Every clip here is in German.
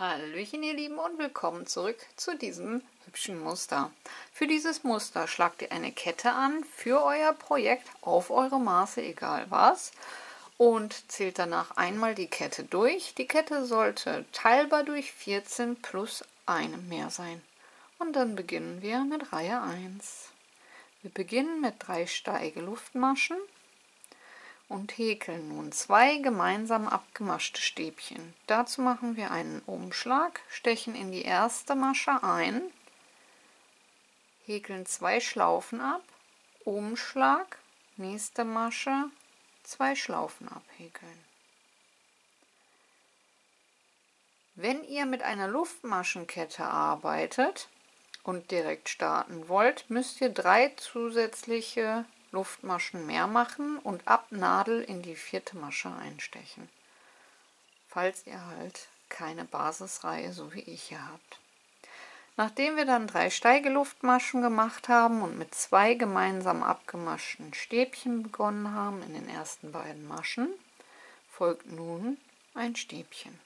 Hallöchen ihr Lieben und willkommen zurück zu diesem hübschen Muster. Für dieses Muster schlagt ihr eine Kette an für euer Projekt auf eure Maße, egal was, und zählt danach einmal die Kette durch. Die Kette sollte teilbar durch 14 plus einem mehr sein. Und dann beginnen wir mit Reihe 1. Wir beginnen mit 3 Steigeluftmaschen und häkeln nun 2 gemeinsam abgemaschte Stäbchen. Dazu machen wir einen Umschlag, stechen in die erste Masche ein, häkeln 2 Schlaufen ab, Umschlag, nächste Masche, 2 Schlaufen abhäkeln. Wenn ihr mit einer Luftmaschenkette arbeitet und direkt starten wollt, müsst ihr 3 zusätzliche Luftmaschen mehr machen und ab Nadel in die 4. Masche einstechen, falls ihr halt keine Basisreihe so wie ich hier habt. Nachdem wir dann 3 Steigeluftmaschen gemacht haben und mit 2 gemeinsam abgemaschten Stäbchen begonnen haben in den ersten beiden Maschen, folgt nun ein Stäbchen.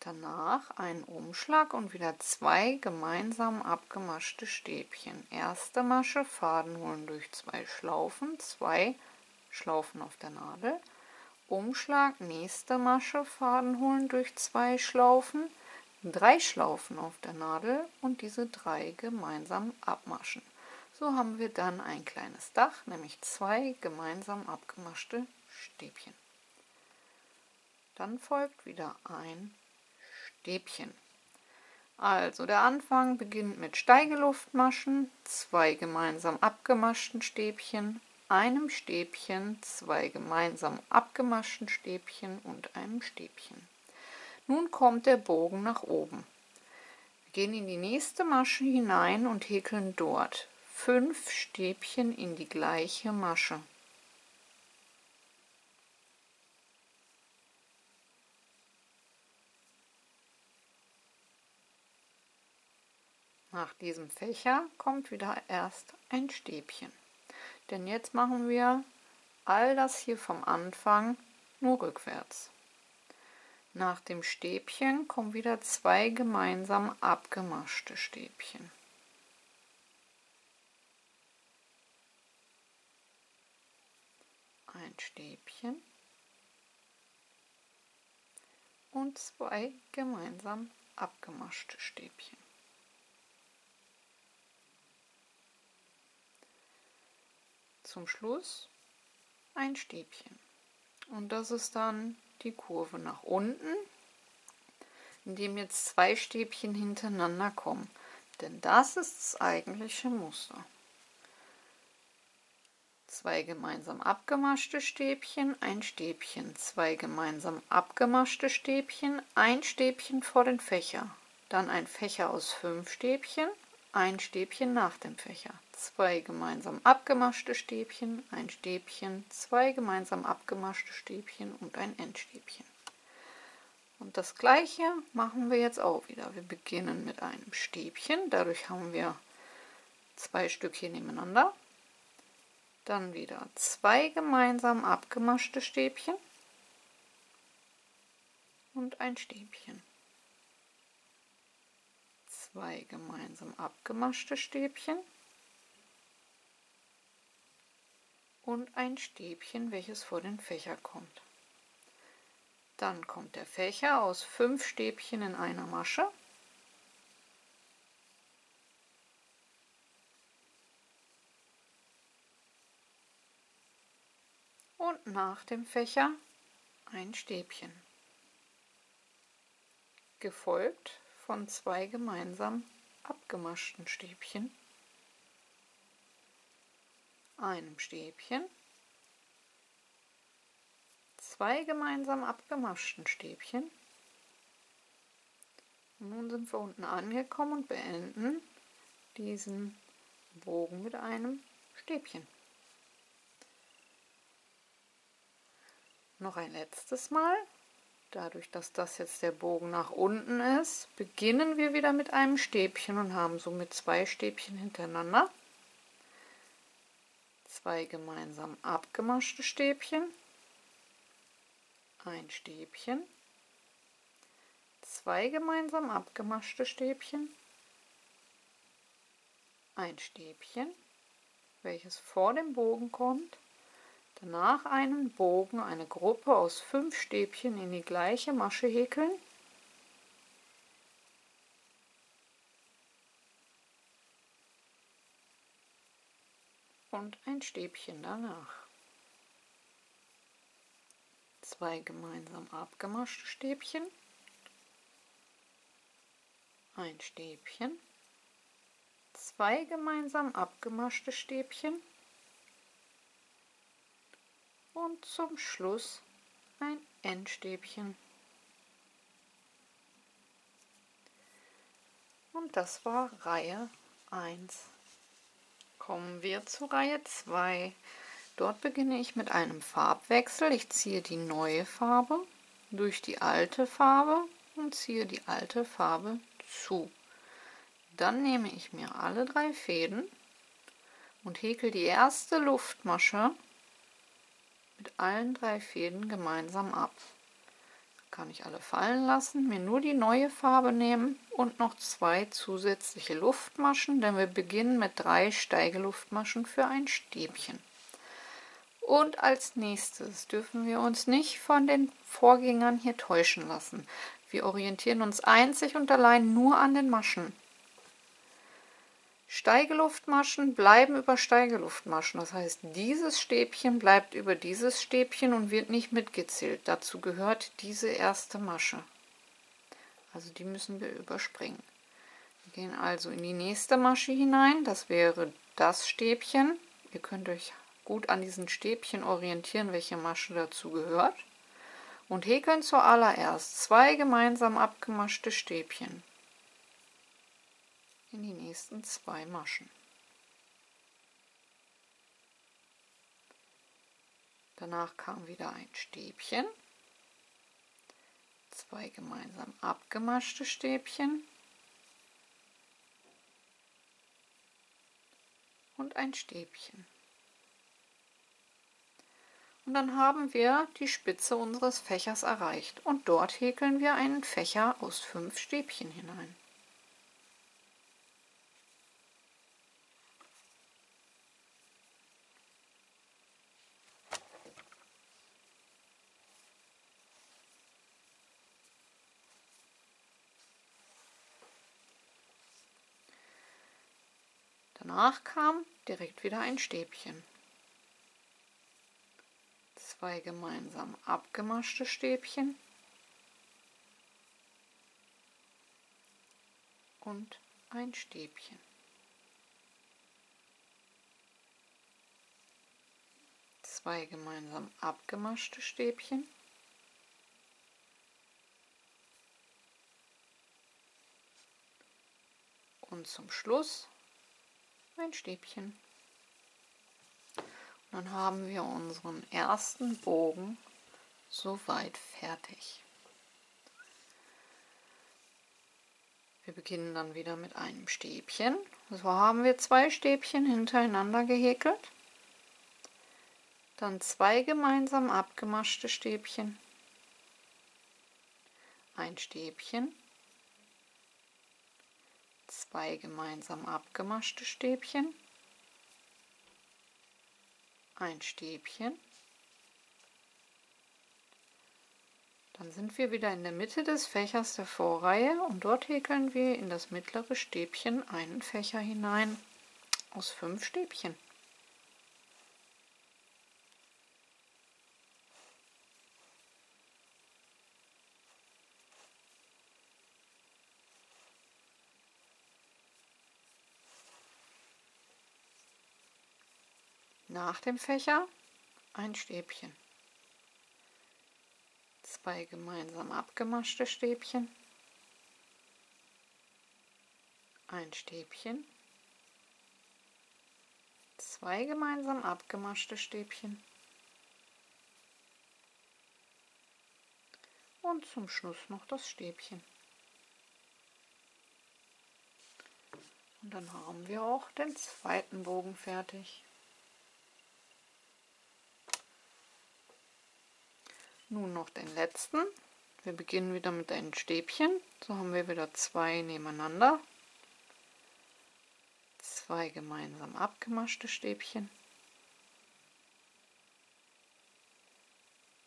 Danach einen Umschlag und wieder 2 gemeinsam abgemaschte Stäbchen. Erste Masche, Faden holen durch 2 Schlaufen, 2 Schlaufen auf der Nadel. Umschlag, nächste Masche, Faden holen durch 2 Schlaufen, 3 Schlaufen auf der Nadel und diese 3 gemeinsam abmaschen. So haben wir dann ein kleines Dach, nämlich 2 gemeinsam abgemaschte Stäbchen. Dann folgt wieder ein Stäbchen. Also der Anfang beginnt mit Steigeluftmaschen, 2 gemeinsam abgemaschten Stäbchen, einem Stäbchen, 2 gemeinsam abgemaschten Stäbchen und einem Stäbchen. Nun kommt der Bogen nach oben. Wir gehen in die nächste Masche hinein und häkeln dort 5 Stäbchen in die gleiche Masche. Nach diesem Fächer kommt wieder erst ein Stäbchen, denn jetzt machen wir all das hier vom Anfang nur rückwärts. Nach dem Stäbchen kommen wieder 2 gemeinsam abgemaschte Stäbchen. Ein Stäbchen und 2 gemeinsam abgemaschte Stäbchen. Zum Schluss ein Stäbchen. Und das ist dann die Kurve nach unten, indem jetzt 2 Stäbchen hintereinander kommen. Denn das ist das eigentliche Muster. 2 gemeinsam abgemaschte Stäbchen, ein Stäbchen, 2 gemeinsam abgemaschte Stäbchen, ein Stäbchen vor den Fächer, dann ein Fächer aus 5 Stäbchen, ein Stäbchen nach dem Fächer, 2 gemeinsam abgemaschte Stäbchen, ein Stäbchen, 2 gemeinsam abgemaschte Stäbchen und ein Endstäbchen. Und das gleiche machen wir jetzt auch wieder. Wir beginnen mit einem Stäbchen, dadurch haben wir 2 Stück hier nebeneinander. Dann wieder 2 gemeinsam abgemaschte Stäbchen und ein Stäbchen. 2 gemeinsam abgemaschte Stäbchen und ein Stäbchen, welches vor den Fächer kommt. Dann kommt der Fächer aus 5 Stäbchen in einer Masche. Und nach dem Fächer ein Stäbchen. Gefolgt von 2 gemeinsam abgemaschten Stäbchen, einem Stäbchen, 2 gemeinsam abgemaschten Stäbchen. Und nun sind wir unten angekommen und beenden diesen Bogen mit einem Stäbchen. Noch ein letztes Mal. Dadurch, dass das jetzt der Bogen nach unten ist, beginnen wir wieder mit einem Stäbchen und haben somit 2 Stäbchen hintereinander. 2 gemeinsam abgemaschte Stäbchen, ein Stäbchen, 2 gemeinsam abgemaschte Stäbchen, ein Stäbchen, welches vor dem Bogen kommt, danach einen Bogen, eine Gruppe aus 5 Stäbchen in die gleiche Masche häkeln, und ein Stäbchen danach. 2 gemeinsam abgemaschte Stäbchen, ein Stäbchen, 2 gemeinsam abgemaschte Stäbchen und zum Schluss ein Endstäbchen. Und das war Reihe 1. Kommen wir zu Reihe 2. Dort beginne ich mit einem Farbwechsel. Ich ziehe die neue Farbe durch die alte Farbe und ziehe die alte Farbe zu. Dann nehme ich mir alle 3 Fäden und häkel die erste Luftmasche mit allen 3 Fäden gemeinsam ab. Kann ich alle fallen lassen, mir nur die neue Farbe nehmen und noch 2 zusätzliche Luftmaschen, denn wir beginnen mit 3 Steigeluftmaschen für ein Stäbchen. Und als nächstes dürfen wir uns nicht von den Vorgängern hier täuschen lassen. Wir orientieren uns einzig und allein nur an den Maschen. Steigeluftmaschen bleiben über Steigeluftmaschen, das heißt, dieses Stäbchen bleibt über dieses Stäbchen und wird nicht mitgezählt. Dazu gehört diese erste Masche. Also die müssen wir überspringen. Wir gehen also in die nächste Masche hinein, das wäre das Stäbchen. Ihr könnt euch gut an diesen Stäbchen orientieren, welche Masche dazu gehört. Und häkeln zuallererst 2 gemeinsam abgemaschte Stäbchen in die nächsten 2 Maschen. Danach kam wieder ein Stäbchen, 2 gemeinsam abgemaschte Stäbchen und ein Stäbchen. Und dann haben wir die Spitze unseres Fächers erreicht und dort häkeln wir einen Fächer aus 5 Stäbchen hinein. Danach kam direkt wieder ein Stäbchen. 2 gemeinsam abgemaschte Stäbchen und ein Stäbchen. Zwei gemeinsam abgemaschte Stäbchen und zum Schluss ein Stäbchen. Und dann haben wir unseren ersten Bogen soweit fertig. Wir beginnen dann wieder mit einem Stäbchen. So haben wir 2 Stäbchen hintereinander gehäkelt. Dann 2 gemeinsam abgemaschte Stäbchen, ein Stäbchen, 2 gemeinsam abgemaschte Stäbchen, ein Stäbchen. Dann sind wir wieder in der Mitte des Fächers der Vorreihe und dort häkeln wir in das mittlere Stäbchen einen Fächer hinein aus 5 Stäbchen. Nach dem Fächer ein Stäbchen, 2 gemeinsam abgemaschte Stäbchen, ein Stäbchen, 2 gemeinsam abgemaschte Stäbchen und zum Schluss noch das Stäbchen. Und dann haben wir auch den zweiten Bogen fertig. Nun noch den letzten. Wir beginnen wieder mit einem Stäbchen. So haben wir wieder 2 nebeneinander. 2 gemeinsam abgemaschte Stäbchen.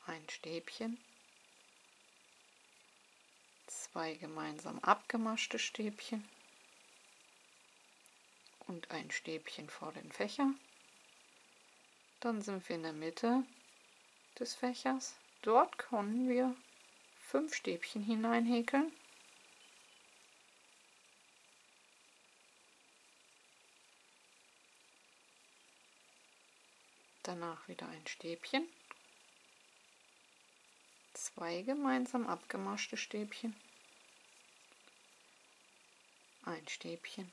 Ein Stäbchen. 2 gemeinsam abgemaschte Stäbchen. Und ein Stäbchen vor den Fächer. Dann sind wir in der Mitte des Fächers. Dort können wir 5 Stäbchen hineinhäkeln. Danach wieder ein Stäbchen. 2 gemeinsam abgemaschte Stäbchen. Ein Stäbchen.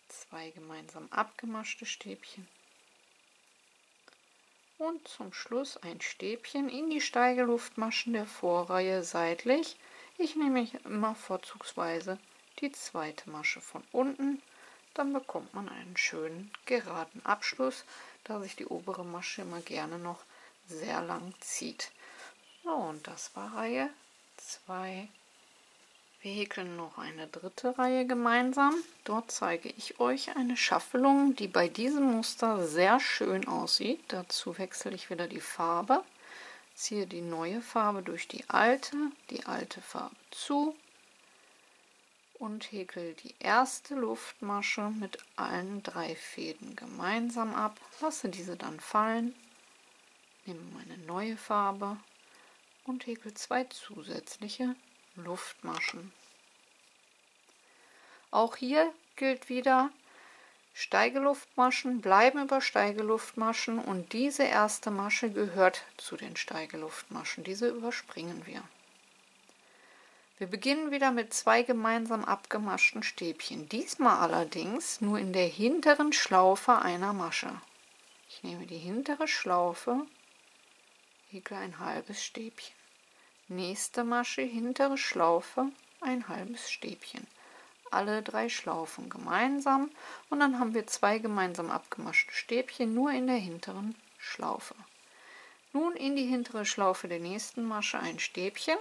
2 gemeinsam abgemaschte Stäbchen. Und zum Schluss ein Stäbchen in die Steigeluftmaschen der Vorreihe seitlich. Ich nehme immer vorzugsweise die zweite Masche von unten. Dann bekommt man einen schönen geraden Abschluss, da sich die obere Masche immer gerne noch sehr lang zieht. So, und das war Reihe 2. Wir häkeln noch eine dritte Reihe gemeinsam. Dort zeige ich euch eine Schaffelung, die bei diesem Muster sehr schön aussieht. Dazu wechsle ich wieder die Farbe, ziehe die neue Farbe durch die alte Farbe zu und häkel die erste Luftmasche mit allen 3 Fäden gemeinsam ab. Lasse diese dann fallen, nehme meine neue Farbe und häkel 2 zusätzliche Luftmaschen. Auch hier gilt wieder, Steigeluftmaschen bleiben über Steigeluftmaschen und diese erste Masche gehört zu den Steigeluftmaschen. Diese überspringen wir. Wir beginnen wieder mit 2 gemeinsam abgemaschten Stäbchen. Diesmal allerdings nur in der hinteren Schlaufe einer Masche. Ich nehme die hintere Schlaufe, häkle ein halbes Stäbchen. Nächste Masche, hintere Schlaufe, ein halbes Stäbchen. Alle 3 Schlaufen gemeinsam und dann haben wir 2 gemeinsam abgemaschte Stäbchen nur in der hinteren Schlaufe. Nun in die hintere Schlaufe der nächsten Masche ein Stäbchen,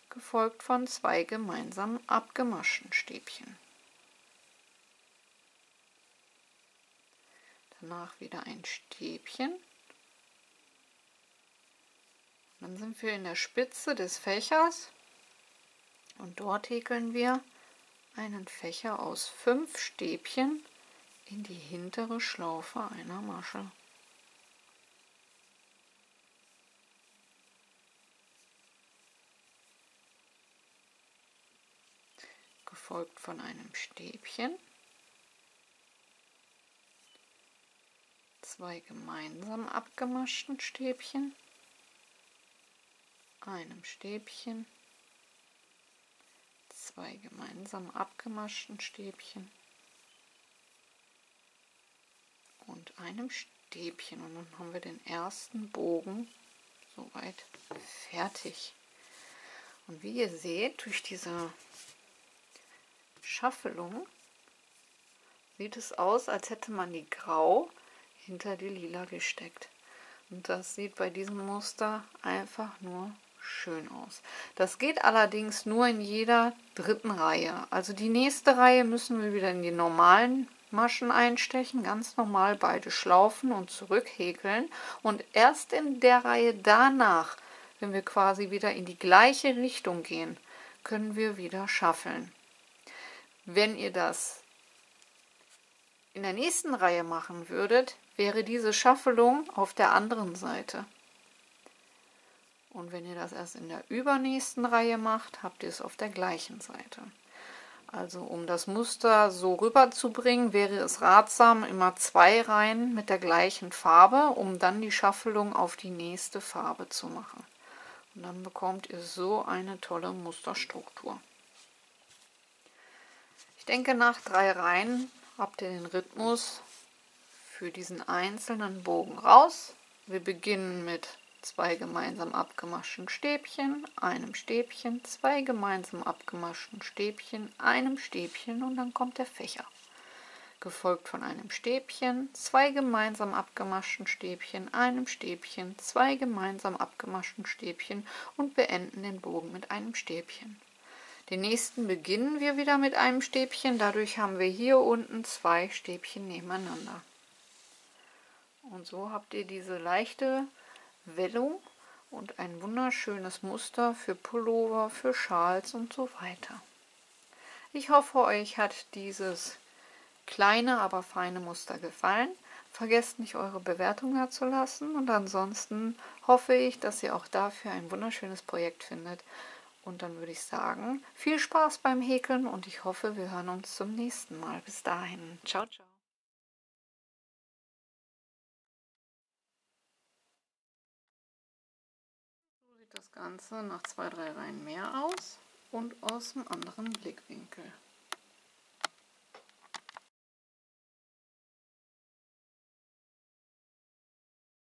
gefolgt von 2 gemeinsam abgemaschten Stäbchen. Danach wieder ein Stäbchen. Dann sind wir in der Spitze des Fächers und dort häkeln wir einen Fächer aus 5 Stäbchen in die hintere Schlaufe einer Masche. Gefolgt von einem Stäbchen, 2 gemeinsam abgemaschten Stäbchen, einem Stäbchen, 2 gemeinsam abgemaschten Stäbchen und einem Stäbchen. Und dann haben wir den ersten Bogen soweit fertig. Und wie ihr seht, durch diese Schaffelung sieht es aus, als hätte man die Grau hinter die Lila gesteckt. Und das sieht bei diesem Muster einfach nur schön aus. Das geht allerdings nur in jeder dritten Reihe. Also die nächste Reihe müssen wir wieder in die normalen Maschen einstechen, ganz normal beide Schlaufen und zurückhäkeln. Und erst in der Reihe danach, wenn wir quasi wieder in die gleiche Richtung gehen, können wir wieder schaffeln. Wenn ihr das in der nächsten Reihe machen würdet, wäre diese Schaffelung auf der anderen Seite. Und wenn ihr das erst in der übernächsten Reihe macht, habt ihr es auf der gleichen Seite. Also um das Muster so rüberzubringen, wäre es ratsam, immer 2 Reihen mit der gleichen Farbe, um dann die Schaffelung auf die nächste Farbe zu machen. Und dann bekommt ihr so eine tolle Musterstruktur. Ich denke, nach 3 Reihen habt ihr den Rhythmus für diesen einzelnen Bogen raus. Wir beginnen mit 2 gemeinsam abgemaschten Stäbchen, einem Stäbchen, 2 gemeinsam abgemaschten Stäbchen, einem Stäbchen und dann kommt der Fächer. gefolgt von einem Stäbchen, 2 gemeinsam abgemaschten Stäbchen, einem Stäbchen, 2 gemeinsam abgemaschten Stäbchen und beenden den Bogen mit einem Stäbchen. Den nächsten beginnen wir wieder mit einem Stäbchen, dadurch haben wir hier unten 2 Stäbchen nebeneinander. Und so habt ihr diese leichte Wellung und ein wunderschönes Muster für Pullover, für Schals und so weiter. Ich hoffe, euch hat dieses kleine, aber feine Muster gefallen. Vergesst nicht, eure Bewertung da zu lassen und ansonsten hoffe ich, dass ihr auch dafür ein wunderschönes Projekt findet. Und dann würde ich sagen, viel Spaß beim Häkeln und ich hoffe, wir hören uns zum nächsten Mal. Bis dahin. Ciao, ciao. So sieht das Ganze nach 2, 3 Reihen mehr aus und aus einem anderen Blickwinkel.